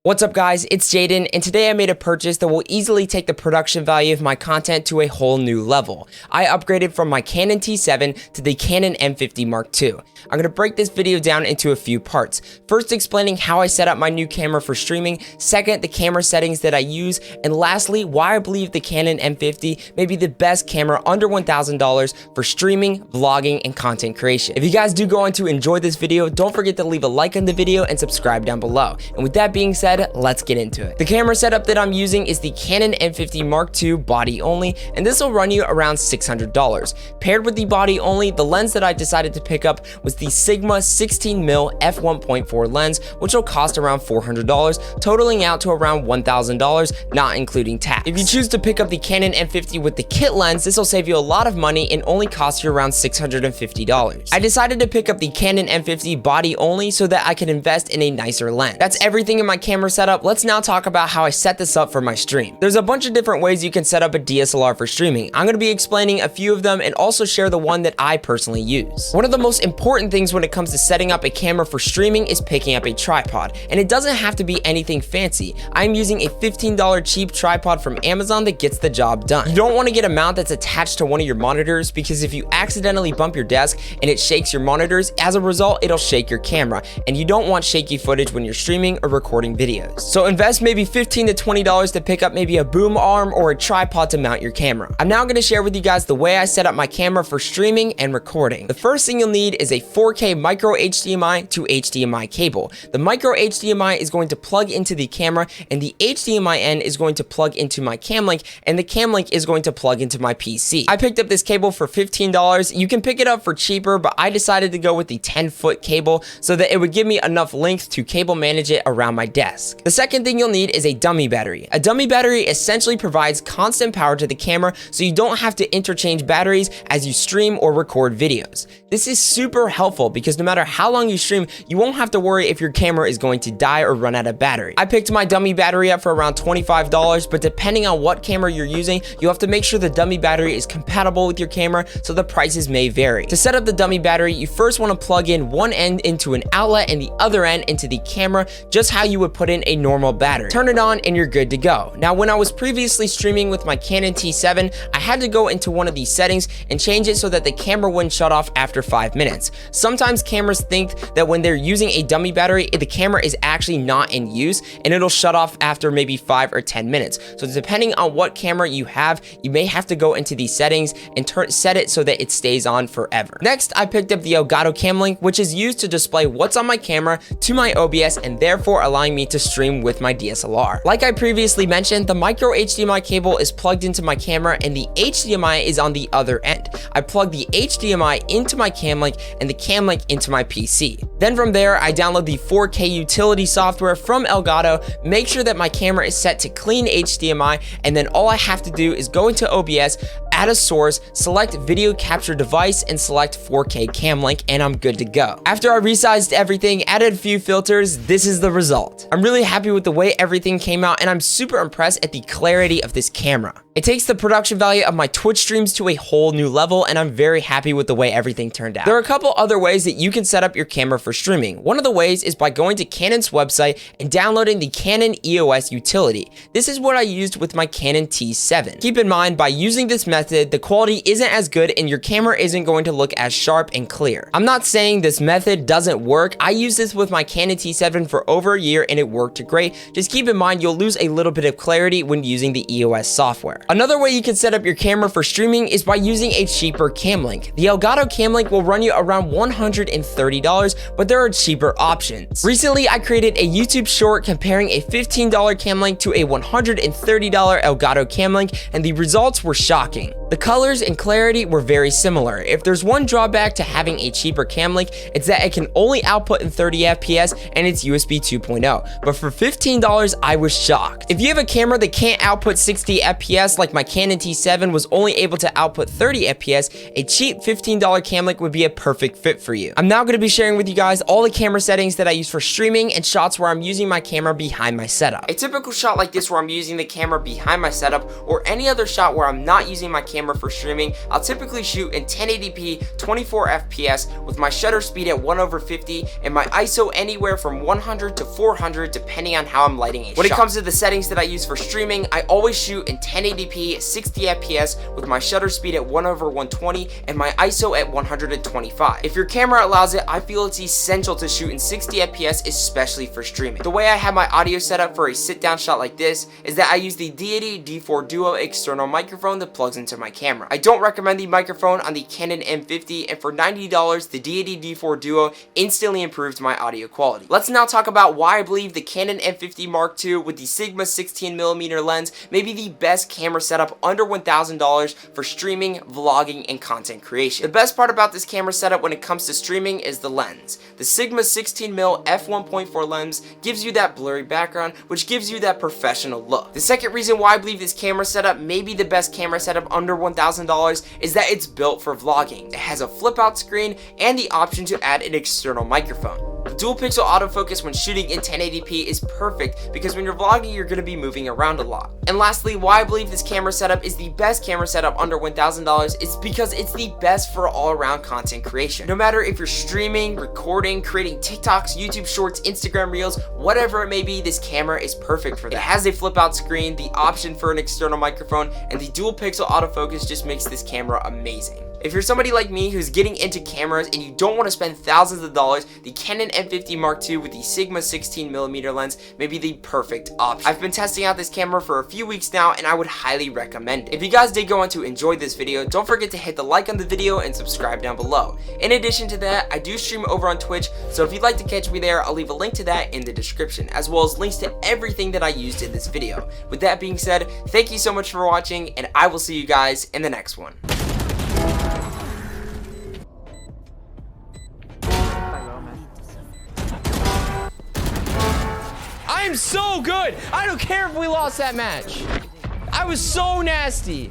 What's up guys, it's Jaden, and today I made a purchase that will easily take the production value of my content to a whole new level. I upgraded from my Canon T7 to the Canon M50 Mark II. I'm going to break this video down into a few parts. First, explaining how I set up my new camera for streaming. Second, the camera settings that I use. And lastly, why I believe the Canon M50 may be the best camera under $1,000 for streaming, vlogging, and content creation. If you guys do go on to enjoy this video, don't forget to leave a like on the video and subscribe down below. And with that being said, let's get into it. The camera setup that I'm using is the Canon M50 Mark II body only, and this will run you around $600. Paired with the body only, the lens that I decided to pick up was the Sigma 16mm f1.4 lens, which will cost around $400, totaling out to around $1,000, not including tax. If you choose to pick up the Canon M50 with the kit lens, this will save you a lot of money and only cost you around $650. I decided to pick up the Canon M50 body only so that I could invest in a nicer lens. That's everything in my camera setup. Let's now talk about how I set this up for my stream. There's a bunch of different ways you can set up a DSLR for streaming. I'm going to be explaining a few of them and also share the one that I personally use. One of the most important things when it comes to setting up a camera for streaming is picking up a tripod, and it doesn't have to be anything fancy. I'm using a $15 cheap tripod from Amazon that gets the job done. You don't want to get a mount that's attached to one of your monitors, because if you accidentally bump your desk and it shakes your monitors, as a result it'll shake your camera, and you don't want shaky footage when you're streaming or recording videos. So invest maybe $15 to $20 to pick up maybe a boom arm or a tripod to mount your camera. I'm now going to share with you guys the way I set up my camera for streaming and recording. The first thing you'll need is a 4K micro HDMI to HDMI cable. The micro HDMI is going to plug into the camera, and the HDMI end is going to plug into my cam link, and the cam link is going to plug into my PC. I picked up this cable for $15. You can pick it up for cheaper, but I decided to go with the 10-foot cable so that it would give me enough length to cable manage it around my desk. The second thing you'll need is a dummy battery. A dummy battery essentially provides constant power to the camera, so you don't have to interchange batteries as you stream or record videos. This is super helpful because no matter how long you stream, you won't have to worry if your camera is going to die or run out of battery. I picked my dummy battery up for around $25, but depending on what camera you're using, you have to make sure the dummy battery is compatible with your camera, so the prices may vary. To set up the dummy battery, you first want to plug in one end into an outlet and the other end into the camera, just how you would put in a normal battery. Turn it on and you're good to go. Now, when I was previously streaming with my Canon T7, I had to go into one of these settings and change it so that the camera wouldn't shut off after 5 minutes. Sometimes cameras think that when they're using a dummy battery, the camera is actually not in use and it'll shut off after maybe 5 or 10 minutes. So depending on what camera you have, you may have to go into these settings and set it so that it stays on forever. Next, I picked up the Elgato Cam Link, which is used to display what's on my camera to my OBS and therefore allowing me to stream with my DSLR. Like I previously mentioned, the micro HDMI cable is plugged into my camera and the HDMI is on the other end. I plug the HDMI into my cam link and the cam link into my PC. Then from there, I download the 4K utility software from Elgato, make sure that my camera is set to clean HDMI, and then all I have to do is go into OBS, add a source, select video capture device, and select 4K cam link, and I'm good to go. After I resized everything, added a few filters, this is the result. I'm really happy with the way everything came out, and I'm super impressed at the clarity of this camera. It takes the production value of my Twitch streams to a whole new level, and I'm very happy with the way everything turned out. There are a couple other ways that you can set up your camera for streaming. One of the ways is by going to Canon's website and downloading the Canon EOS utility. This is what I used with my Canon T7. Keep in mind, by using this method, the quality isn't as good and your camera isn't going to look as sharp and clear. I'm not saying this method doesn't work. I used this with my Canon T7 for over a year and it worked great. Just keep in mind, you'll lose a little bit of clarity when using the EOS software. Another way you can set up your camera for streaming is by using a cheaper cam link. The Elgato Cam Link will run you around $130, but there are cheaper options. Recently, I created a YouTube short comparing a $15 cam link to a $130 Elgato Cam Link, and the results were shocking. The colors and clarity were very similar. If there's one drawback to having a cheaper cam link, it's that it can only output in 30 FPS and it's USB 2.0. But for $15, I was shocked. If you have a camera that can't output 60 FPS like my Canon T7 was only able to output 30 FPS, a cheap $15 cam link would be a perfect fit for you. I'm now going to be sharing with you guys all the camera settings that I use for streaming and shots where I'm using my camera behind my setup. A typical shot like this where I'm using the camera behind my setup, or any other shot where I'm not using my camera camera for streaming, I'll typically shoot in 1080p 24 FPS with my shutter speed at 1/50 and my ISO anywhere from 100 to 400 depending on how I'm lighting a shot. When it comes to the settings that I use for streaming, I always shoot in 1080p 60 FPS with my shutter speed at 1/120 and my ISO at 125. If your camera allows it, I feel it's essential to shoot in 60 FPS, especially for streaming. The way I have my audio set up for a sit-down shot like this is that I use the D80 D4 Duo external microphone that plugs into my camera. I don't recommend the microphone on the Canon M50, and for $90, the D80 D4 Duo instantly improved my audio quality. Let's now talk about why I believe the Canon M50 Mark II with the Sigma 16mm lens may be the best camera setup under $1,000 for streaming, vlogging, and content creation. The best part about this camera setup when it comes to streaming is the lens. The Sigma 16mm f1.4 lens gives you that blurry background, which gives you that professional look. The second reason why I believe this camera setup may be the best camera setup under $1,000 is that it's built for vlogging. It has a flip out screen and the option to add an external microphone. The dual pixel autofocus when shooting in 1080p is perfect because when you're vlogging, you're going to be moving around a lot. And lastly, why I believe this camera setup is the best camera setup under $1,000 is because it's the best for all-around content creation. No matter if you're streaming, recording, creating TikToks, YouTube Shorts, Instagram Reels, whatever it may be, this camera is perfect for that. It has a flip out screen, the option for an external microphone, and the dual pixel autofocus just makes this camera amazing. If you're somebody like me who's getting into cameras and you don't want to spend thousands of dollars, the Canon M50 Mark II with the Sigma 16mm lens may be the perfect option. I've been testing out this camera for a few weeks now and I would highly recommend it. If you guys did go on to enjoy this video, don't forget to hit the like on the video and subscribe down below. In addition to that, I do stream over on Twitch, so if you'd like to catch me there, I'll leave a link to that in the description, as well as links to everything that I used in this video. With that being said, thank you so much for watching and I will see you guys in the next one. I'm so good. I don't care if we lost that match. I was so nasty.